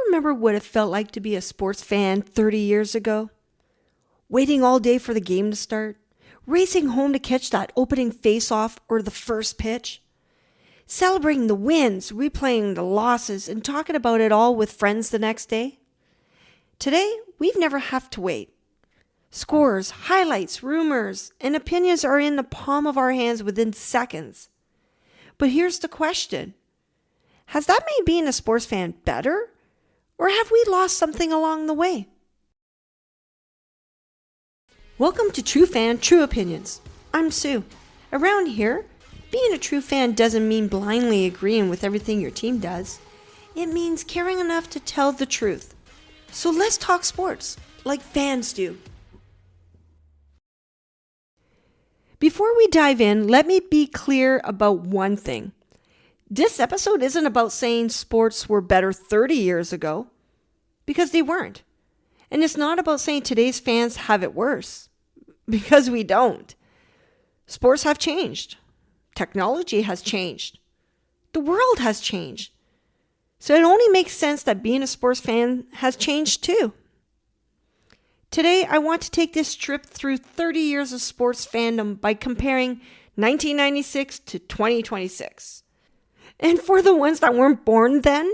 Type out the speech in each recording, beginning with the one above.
remember what it felt like to be a sports fan 30 years ago? Waiting all day for the game to start, racing home to catch that opening face-off or the first pitch, celebrating the wins, replaying the losses, and talking about it all with friends the next day. Today, we've never have to wait. Scores, highlights, rumors, and opinions are in the palm of our hands within seconds. But here's the question. Has that made being a sports fan better? Or have we lost something along the way? Welcome to True Fan, True Opinions. I'm Sue. Around here, being a true fan doesn't mean blindly agreeing with everything your team does. It means caring enough to tell the truth. So let's talk sports, like fans do. Before we dive in, let me be clear about one thing. This episode isn't about saying sports were better 30 years ago, because they weren't. And it's not about saying today's fans have it worse, because we don't. Sports have changed. Technology has changed. The world has changed. So it only makes sense that being a sports fan has changed too. Today, I want to take this trip through 30 years of sports fandom by comparing 1996 to 2026. And for the ones that weren't born then,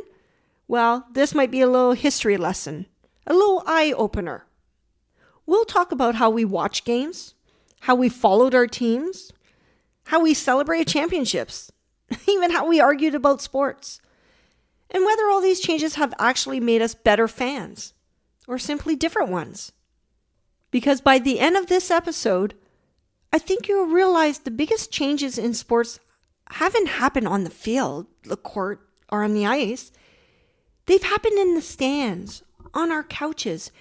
well, this might be a little history lesson, a little eye-opener. We'll talk about how we watch games, how we followed our teams, how we celebrated championships, even how we argued about sports, and whether all these changes have actually made us better fans, or simply different ones. Because by the end of this episode, I think you'll realize the biggest changes in sports haven't happened on the field, the court, or on the ice. They've happened in the stands, on our couches,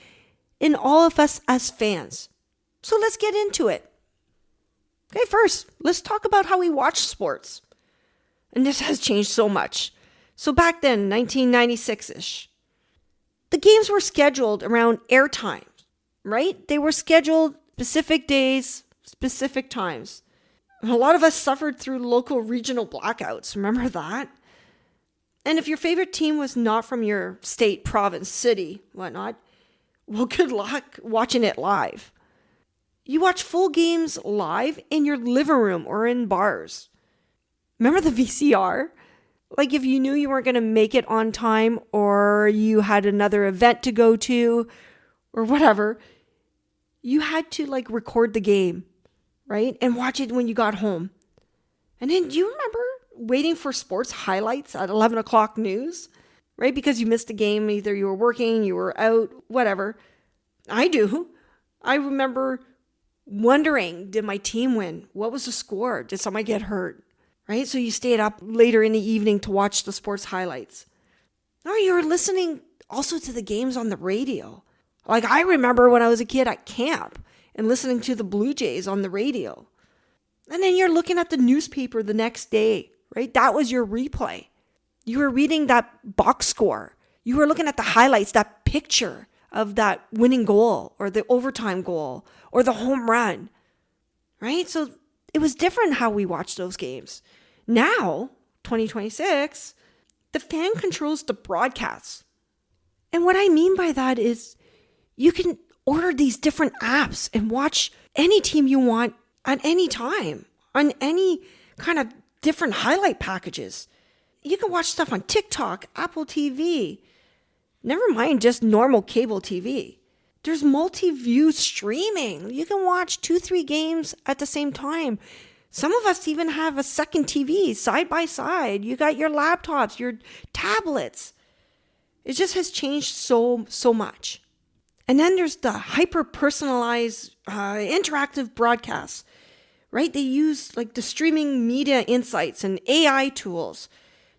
in all of us as fans. So let's get into it. Okay, first, let's talk about how we watch sports. And this has changed so much. So back then, 1996-ish, the games were scheduled around airtime, right? They were scheduled specific days, specific times. A lot of us suffered through local regional blackouts. Remember that? And if your favorite team was not from your state, province, city, whatnot, well, good luck watching it live. You watch full games live in your living room or in bars. Remember the VCR? Like if you knew you weren't going to make it on time or you had another event to go to or whatever, you had to record the game, right? And watch it when you got home. And then do you remember waiting for sports highlights at 11 o'clock news, right? Because you missed a game. Either you were working, you were out, whatever. I do. I remember wondering, did my team win? What was the score? Did somebody get hurt? Right? So you stayed up later in the evening to watch the sports highlights. Or you were listening also to the games on the radio. Like I remember when I was a kid at camp and listening to the Blue Jays on the radio. And then you're looking at the newspaper the next day, right? That was your replay. You were reading that box score. You were looking at the highlights, that picture of that winning goal or the overtime goal or the home run, right? So it was different how we watched those games. Now, 2026, the fan controls the broadcasts. And what I mean by that is you can order these different apps and watch any team you want at any time on any kind of different highlight packages. You can watch stuff on TikTok, Apple TV, never mind just normal cable TV. There's multi-view streaming. You can watch 2-3 games at the same time. Some of us even have a second TV side by side. You got your laptops, your tablets. It just has changed so much. And then there's the hyper-personalized interactive broadcasts, right? They use the streaming media insights and AI tools.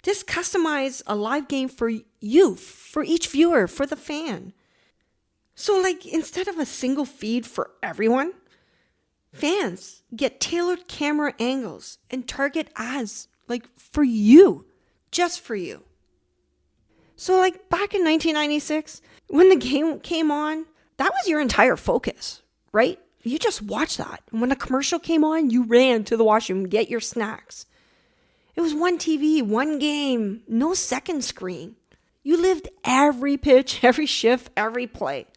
Just customize a live game for you, for each viewer, for the fan. So instead of a single feed for everyone, fans get tailored camera angles and target ads for you, just for you. So back in 1996, when the game came on, that was your entire focus, right? You just watched that. And when a commercial came on, you ran to the washroom, get your snacks. It was one TV, one game, no second screen. You lived every pitch, every shift, every play.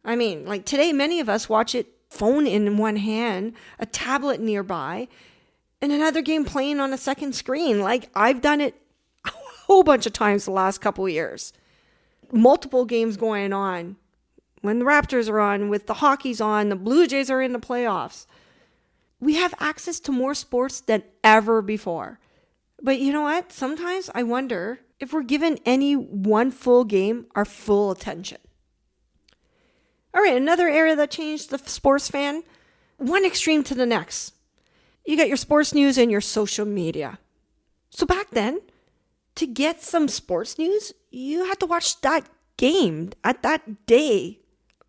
I mean, like today, many of us watch it phone in one hand, a tablet nearby, and another game playing on a second screen. Like I've done it a whole bunch of times the last couple of years. Multiple games going on. When the Raptors are on, with the hockey's on, the Blue Jays are in the playoffs. We have access to more sports than ever before. But you know what? Sometimes I wonder if we're given any one full game our full attention. All right, another area that changed the sports fan, one extreme to the next. You got your sports news and your social media. So back then, to get some sports news, you had to watch that game at that day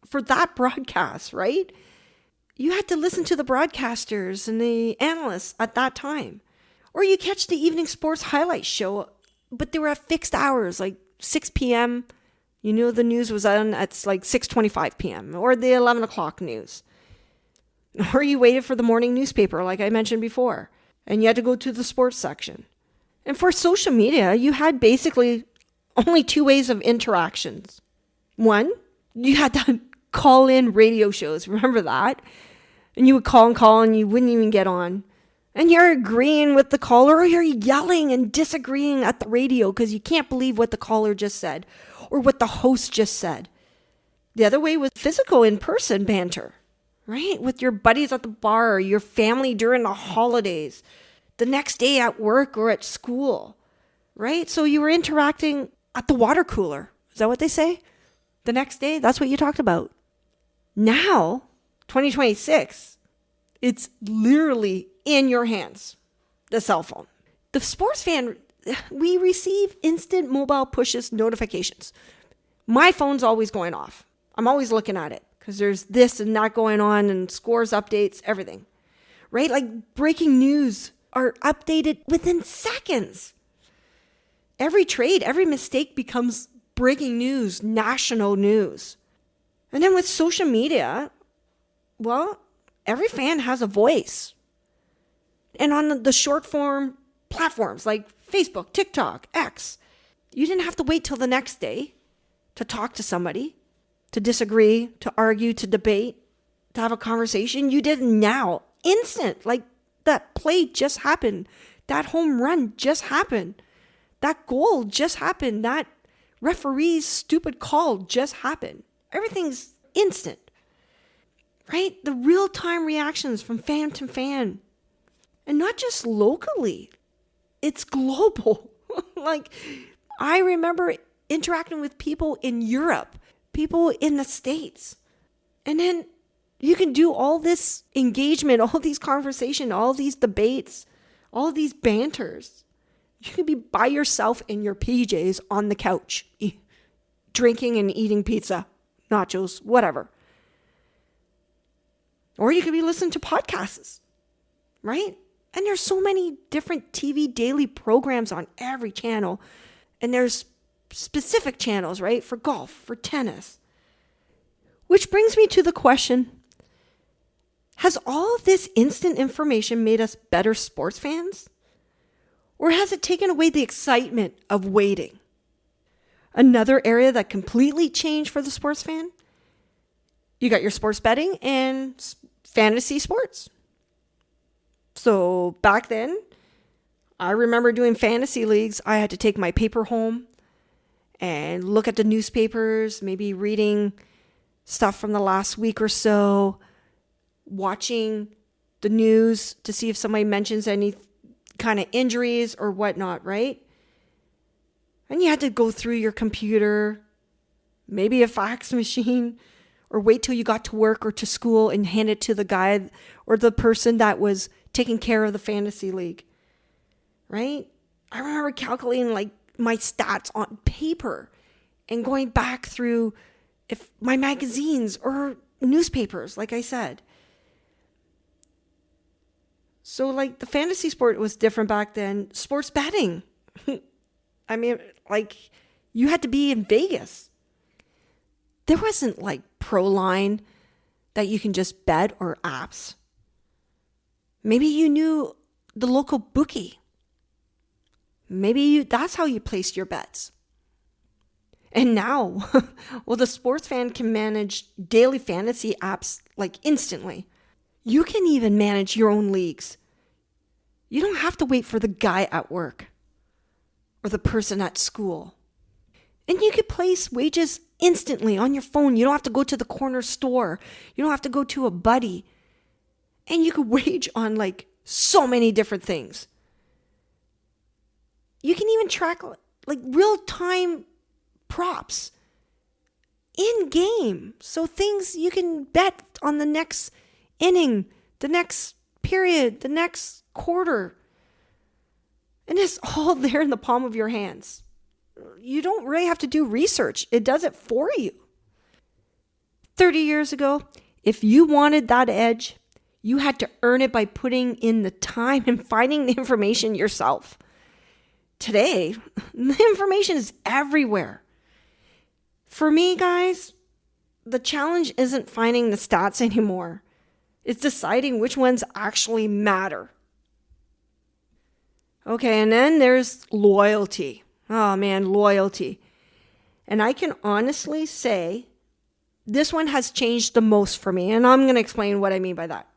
for that broadcast, right? You had to listen to the broadcasters and the analysts at that time. Or you catch the evening sports highlight show, but they were at fixed hours, like 6 p.m. You knew the news was on at like 6:25 p.m. or the 11 o'clock news. Or you waited for the morning newspaper, like I mentioned before, and you had to go to the sports section. And for social media, you had basically only two ways of interactions. One, you had to call in radio shows. Remember that? And you would call and you wouldn't even get on. And you're agreeing with the caller or you're yelling and disagreeing at the radio because you can't believe what the caller just said or what the host just said. The other way was physical in-person banter, right? With your buddies at the bar, or your family during the holidays, the next day at work or at school, right? So you were interacting at the water cooler. Is that what they say? The next day, that's what you talked about. Now, 2026, it's literally in your hands, the cell phone. The sports fan, we receive instant mobile pushes notifications. My phone's always going off. I'm always looking at it because there's this and that going on and scores, updates, everything, right? Like breaking news are updated within seconds. Every trade, every mistake becomes breaking news, national news. And then with social media, well, every fan has a voice. And on the short form platforms like Facebook, TikTok, X, you didn't have to wait till the next day to talk to somebody, to disagree, to argue, to debate, to have a conversation. You did it now, instant. Like that play just happened. That home run just happened. That goal just happened. That referee's stupid call just happened. Everything's instant, right? The real-time reactions from fan to fan. And not just locally, it's global. Like, I remember interacting with people in Europe, people in the States. And then you can do all this engagement, all these conversations, all these debates, all these banters. You can be by yourself in your PJs on the couch, drinking and eating pizza, nachos, whatever. Or you could be listening to podcasts, right? And there's so many different TV daily programs on every channel. And there's specific channels, right? For golf, for tennis. Which brings me to the question, has all of this instant information made us better sports fans? Or has it taken away the excitement of waiting? Another area that completely changed for the sports fan, you got your sports betting and fantasy sports. So back then, I remember doing fantasy leagues. I had to take my paper home and look at the newspapers, maybe reading stuff from the last week or so, watching the news to see if somebody mentions any kind of injuries or whatnot, right? And you had to go through your computer, maybe a fax machine, or wait till you got to work or to school and hand it to the guy or the person that was taking care of the fantasy league, right? I remember calculating like my stats on paper and going back through if my magazines or newspapers, like I said. So like the fantasy sport was different back then. Sports betting. I mean, like you had to be in Vegas. There wasn't like ProLine that you can just bet or apps. Maybe you knew the local bookie. Maybe that's how you placed your bets. And now, well, the sports fan can manage daily fantasy apps like instantly. You can even manage your own leagues. You don't have to wait for the guy at work or the person at school. And you could place wages instantly on your phone. You don't have to go to the corner store. You don't have to go to a buddy. And you could wage on like so many different things. You can even track like real-time props in game. So things you can bet on the next inning, the next period, the next quarter. And it's all there in the palm of your hands. You don't really have to do research. It does it for you. 30 years ago, if you wanted that edge, you had to earn it by putting in the time and finding the information yourself. Today, the information is everywhere. For me, guys, the challenge isn't finding the stats anymore. It's deciding which ones actually matter. Okay, and then there's loyalty. Oh man, loyalty. And I can honestly say this one has changed the most for me, and I'm going to explain what I mean by that.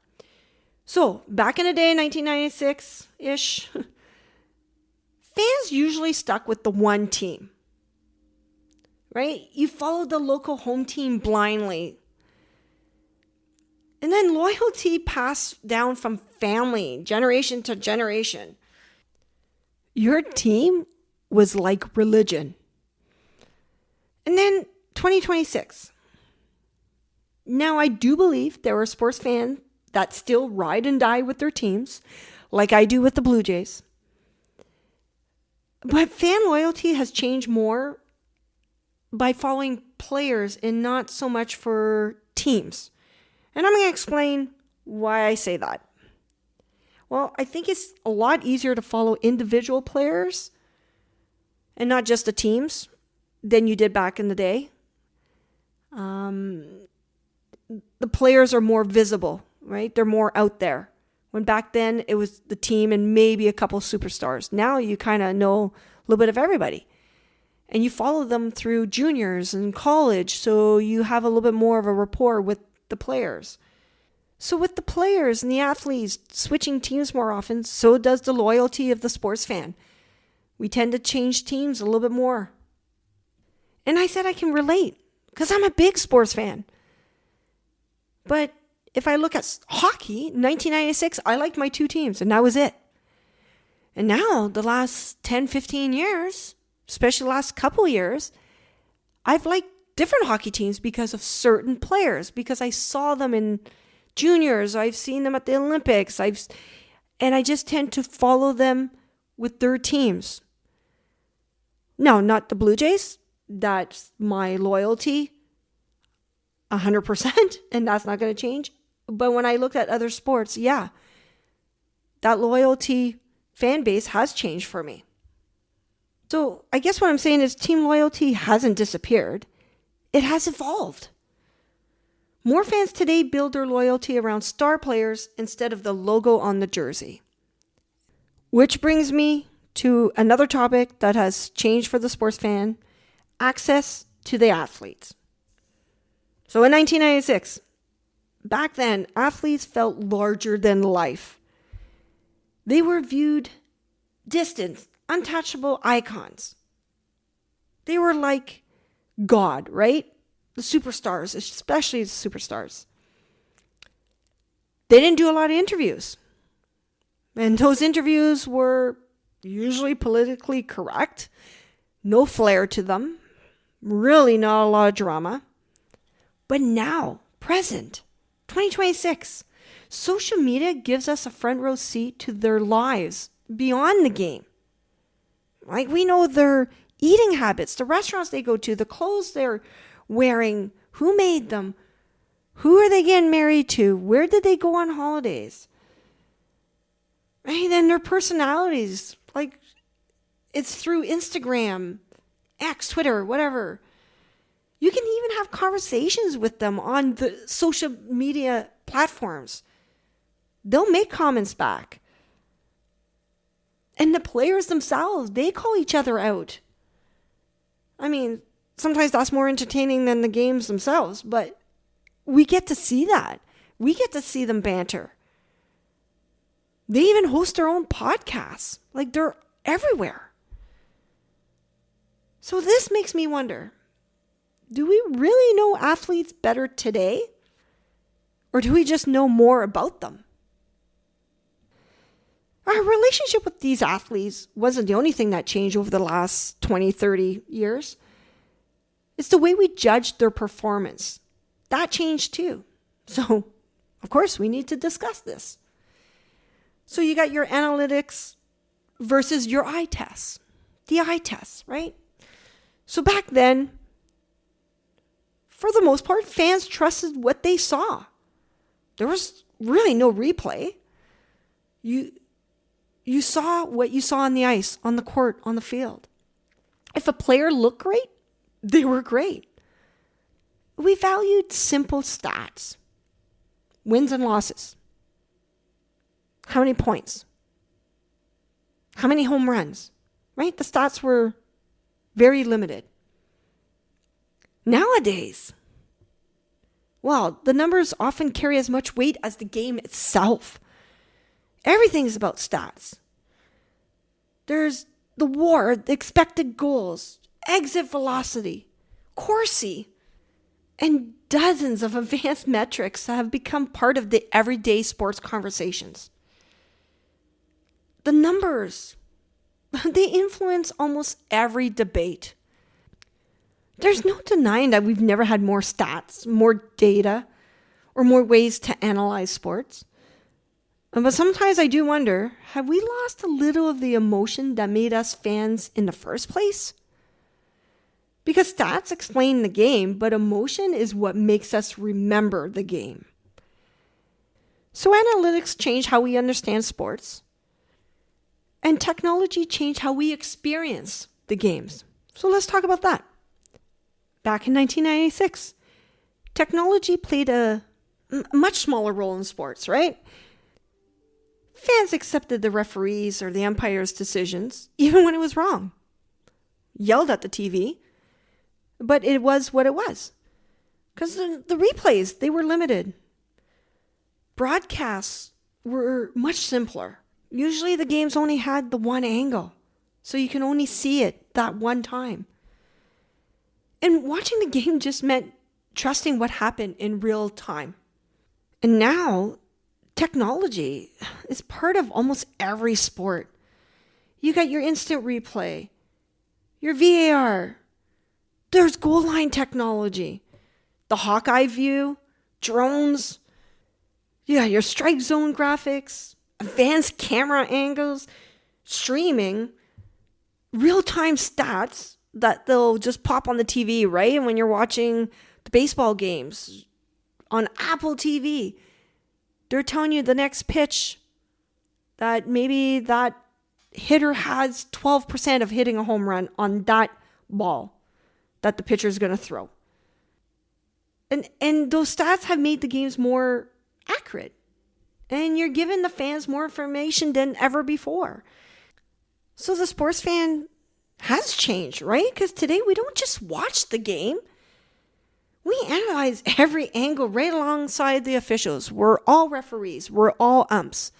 So, back in the day, 1996-ish, fans usually stuck with the one team, right? You followed the local home team blindly. And then loyalty passed down from family, generation to generation. Your team was like religion. And then 2026. Now, I do believe there are sports fans that still ride and die with their teams, like I do with the Blue Jays. But fan loyalty has changed more by following players and not so much for teams. And I'm going to explain why I say that. Well, I think it's a lot easier to follow individual players and not just the teams than you did back in the day. The players are more visible, right? They're more out there. When back then it was the team and maybe a couple superstars. Now you kind of know a little bit of everybody. And you follow them through juniors and college, so you have a little bit more of a rapport with the players. So with the players and the athletes switching teams more often, so does the loyalty of the sports fan. We tend to change teams a little bit more. And I said I can relate because I'm a big sports fan. But if I look at hockey, 1996, I liked my two teams and that was it. And now the last 10, 15 years, especially the last couple years, I've liked different hockey teams because of certain players, because I saw them in juniors, I've seen them at the Olympics, and I just tend to follow them with their teams. No, not the Blue Jays. That's my loyalty 100%, and that's not going to change. But when I looked at other sports, yeah, that loyalty fan base has changed for me. So I guess what I'm saying is team loyalty hasn't disappeared. It has evolved. More fans today build their loyalty around star players instead of the logo on the jersey. Which brings me to another topic that has changed for the sports fan, access to the athletes. So in 1996, back then, athletes felt larger than life. They were viewed distant, untouchable icons. They were like God, right? The superstars, especially the superstars. They didn't do a lot of interviews. And those interviews were usually politically correct. No flair to them. Really not a lot of drama. But now, present, 2026, social media gives us a front row seat to their lives beyond the game. Like we know their eating habits, the restaurants they go to, the clothes they're wearing, who made them, who are they getting married to, where did they go on holidays, right? And their personalities, like it's through Instagram, X, Twitter, whatever. You can even have conversations with them on the social media platforms. They'll make comments back. And the players themselves, they call each other out. I mean, sometimes that's more entertaining than the games themselves, but we get to see that. We get to see them banter. They even host their own podcasts. Like, they're everywhere. So this makes me wonder, do we really know athletes better today? Or do we just know more about them? Our relationship with these athletes wasn't the only thing that changed over the last 20, 30 years. It's the way we judged their performance. That changed too. So, of course, we need to discuss this. So you got your analytics versus your eye tests. The eye tests, right? So back then, for the most part, fans trusted what they saw. There was really no replay. You saw what you saw on the ice, on the court, on the field. If a player looked great, they were great. We valued simple stats. Wins and losses. How many points? How many home runs? Right? The stats were very limited. Nowadays, well, the numbers often carry as much weight as the game itself. Everything's about stats. There's the WAR, the expected goals, exit velocity, Corsi, and dozens of advanced metrics that have become part of the everyday sports conversations. The numbers, they influence almost every debate. There's no denying that we've never had more stats, more data, or more ways to analyze sports. But sometimes I do wonder, have we lost a little of the emotion that made us fans in the first place? Because stats explain the game, but emotion is what makes us remember the game. So analytics change how we understand sports, and technology changed how we experience the games. So let's talk about that. Back in 1996, technology played a much smaller role in sports, right? Fans accepted the referees or the umpire's decisions, even when it was wrong. Yelled at the TV, but it was what it was. Because the replays, they were limited. Broadcasts were much simpler. Usually the games only had the one angle, so you can only see it that one time. And watching the game just meant trusting what happened in real time. And now, technology is part of almost every sport. You got your instant replay, your VAR, there's goal line technology, the Hawkeye view, drones, you got your strike zone graphics, advanced camera angles, streaming, real-time stats that they'll just pop on the TV, right? And when you're watching the baseball games on Apple TV, they're telling you the next pitch that maybe that hitter has 12% of hitting a home run on that ball that the pitcher is going to throw. And those stats have made the games more accurate. And you're giving the fans more information than ever before. So the sports fan has changed, right? Because today we don't just watch the game. We analyze every angle right alongside the officials. We're all referees. We're all umps.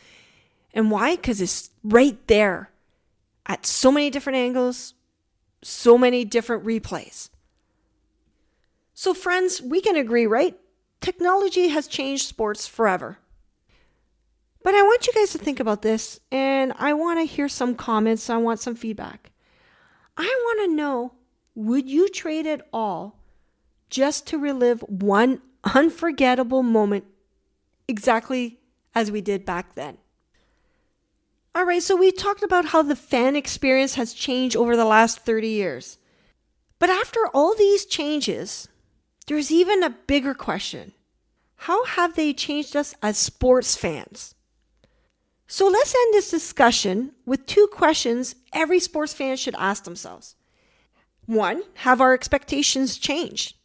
And why? Because it's right there at so many different angles, so many different replays. So friends, we can agree, right? Technology has changed sports forever. But I want you guys to think about this, and I want to hear some comments. I want some feedback. I want to know, would you trade it all just to relive one unforgettable moment exactly as we did back then? All right, so we talked about how the fan experience has changed over the last 30 years. But after all these changes, there's even a bigger question. How have they changed us as sports fans? So let's end this discussion with two questions every sports fan should ask themselves. One, have our expectations changed?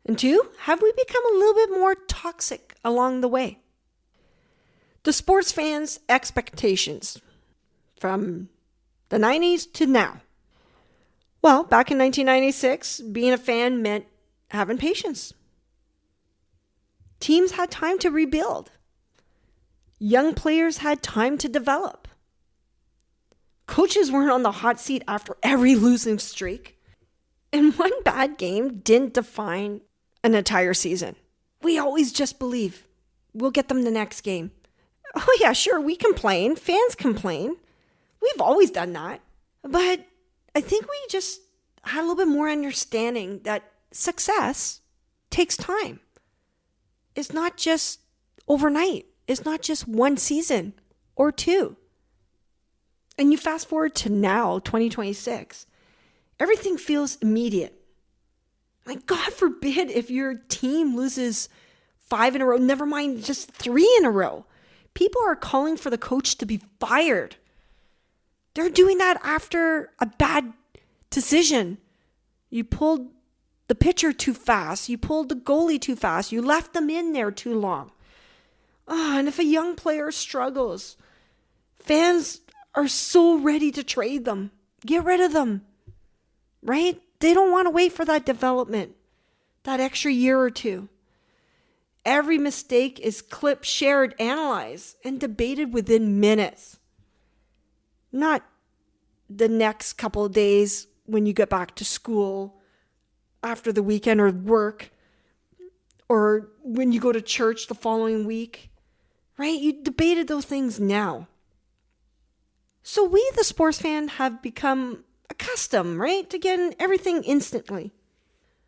And two, have we become a little bit more toxic along the way? The sports fans' expectations from the 90s to now. Well, back in 1996, being a fan meant having patience. Teams had time to rebuild. Young players had time to develop. Coaches weren't on the hot seat after every losing streak. And one bad game didn't define an entire season. We always just believe we'll get them the next game. Oh yeah, sure, we complain. Fans complain. We've always done that. But I think we just had a little bit more understanding that success takes time. It's not just overnight. It's not just one season or two. And you fast forward to now, 2026, everything feels immediate. Like, God forbid if your team loses 5 in a row, never mind just 3 in a row. People are calling for the coach to be fired. They're doing that after a bad decision. You pulled the pitcher too fast. You pulled the goalie too fast. You left them in there too long. Oh, and if a young player struggles, fans are so ready to trade them. Get rid of them, right? They don't want to wait for that development, that extra year or two. Every mistake is clipped, shared, analyzed, and debated within minutes. Not the next couple of days when you get back to school after the weekend or work, or when you go to church the following week, right? You debated those things now. So we, the sports fan, have become accustomed, right, to getting everything instantly.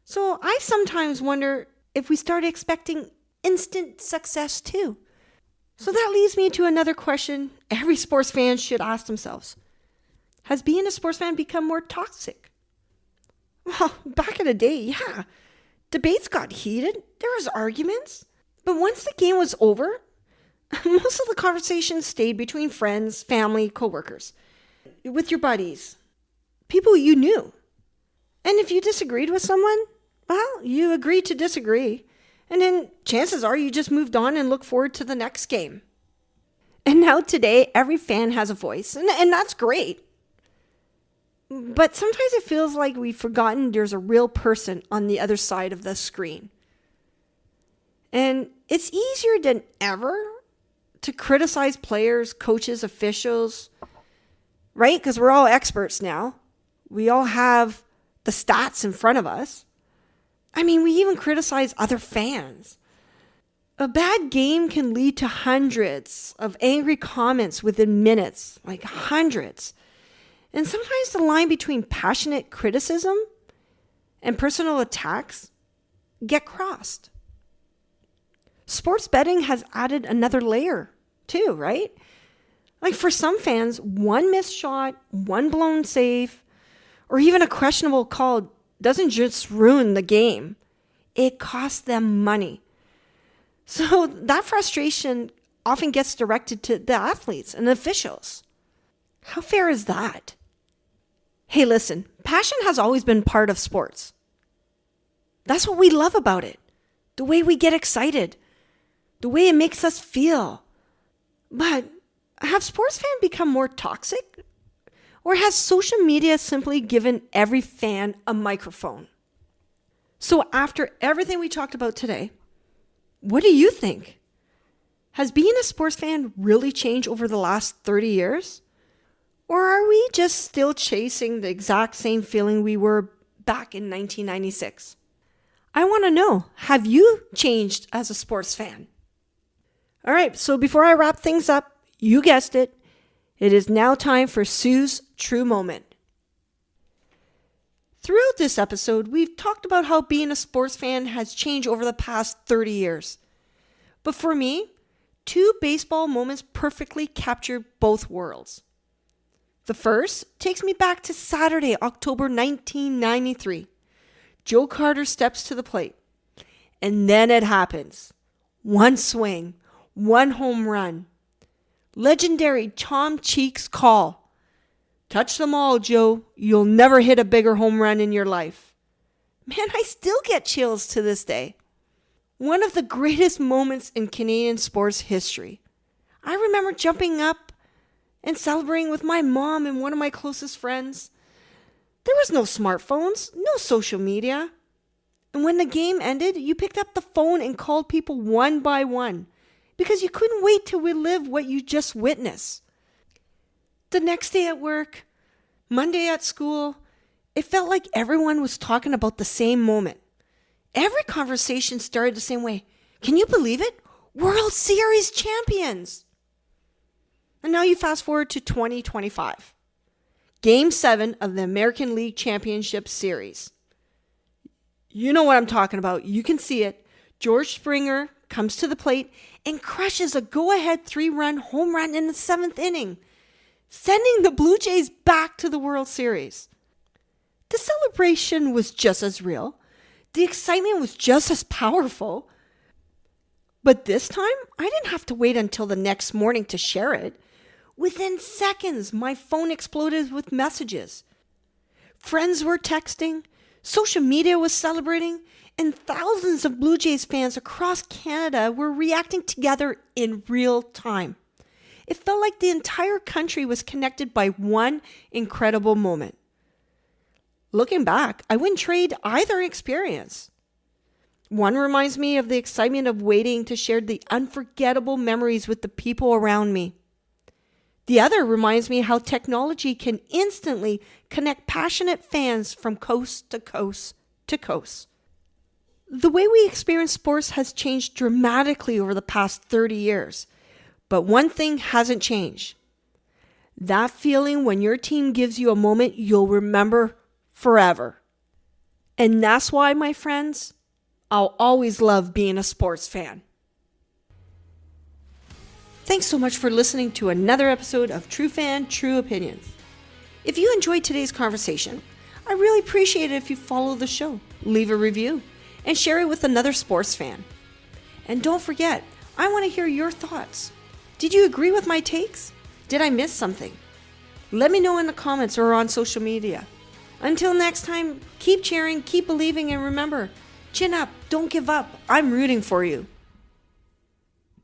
So I sometimes wonder if we start expecting instant success too. So that leads me to another question every sports fan should ask themselves. Has being a sports fan become more toxic? Well, back in the day, yeah. Debates got heated. There was arguments. But once the game was over, most of the conversation stayed between friends, family, coworkers, with your buddies, people you knew. And if you disagreed with someone, well, you agreed to disagree. And then chances are you just moved on and look forward to the next game. And now today, every fan has a voice, and that's great. But sometimes it feels like we've forgotten there's a real person on the other side of the screen. And it's easier than ever to criticize players, coaches, officials, right? Because we're all experts now. We all have the stats in front of us. I mean, we even criticize other fans. A bad game can lead to hundreds of angry comments within minutes, like hundreds. And sometimes the line between passionate criticism and personal attacks get crossed. Sports betting has added another layer too, right? Like for some fans, one missed shot, one blown save, or even a questionable call doesn't just ruin the game. It costs them money. So that frustration often gets directed to the athletes and the officials. How fair is that? Hey, listen, passion has always been part of sports. That's what we love about it. The way we get excited. The way it makes us feel. But have sports fans become more toxic? Or has social media simply given every fan a microphone? So after everything we talked about today, what do you think? Has being a sports fan really changed over the last 30 years? Or are we just still chasing the exact same feeling we were back in 1996? I want to know, have you changed as a sports fan? All right, so before I wrap things up, you guessed it, it is now time for Sue's True Moment. Throughout this episode, we've talked about how being a sports fan has changed over the past 30 years. But for me, 2 baseball moments perfectly capture both worlds. The first takes me back to Saturday, October 1993. Joe Carter steps to the plate. And then it happens. One swing, one home run. Legendary Tom Cheek's call. Touch them all, Joe. You'll never hit a bigger home run in your life. Man, I still get chills to this day. One of the greatest moments in Canadian sports history. I remember jumping up and celebrating with my mom and one of my closest friends. There was no smartphones, no social media. And when the game ended, you picked up the phone and called people one by one because you couldn't wait to relive what you just witnessed. The next day at work, Monday at school, it felt like everyone was talking about the same moment. Every conversation started the same way. Can you believe it? World Series champions! And now you fast forward to 2025. Game 7 of the American League Championship Series. You know what I'm talking about. You can see it. George Springer comes to the plate and crushes a go-ahead 3-run home run in the 7th inning, sending the Blue Jays back to the World Series. The celebration was just as real. The excitement was just as powerful. But this time, I didn't have to wait until the next morning to share it. Within seconds, my phone exploded with messages. Friends were texting, social media was celebrating, and thousands of Blue Jays fans across Canada were reacting together in real time. It felt like the entire country was connected by one incredible moment. Looking back, I wouldn't trade either experience. One reminds me of the excitement of waiting to share the unforgettable memories with the people around me. The other reminds me how technology can instantly connect passionate fans from coast to coast to coast. The way we experience sports has changed dramatically over the past 30 years, but one thing hasn't changed. That feeling when your team gives you a moment you'll remember forever. And that's why, my friends, I'll always love being a sports fan. Thanks so much for listening to another episode of True Fan, True Opinions. If you enjoyed today's conversation, I really appreciate it if you follow the show, leave a review, and share it with another sports fan. And don't forget, I want to hear your thoughts. Did you agree with my takes? Did I miss something? Let me know in the comments or on social media. Until next time, keep cheering, keep believing, and remember, chin up, don't give up. I'm rooting for you.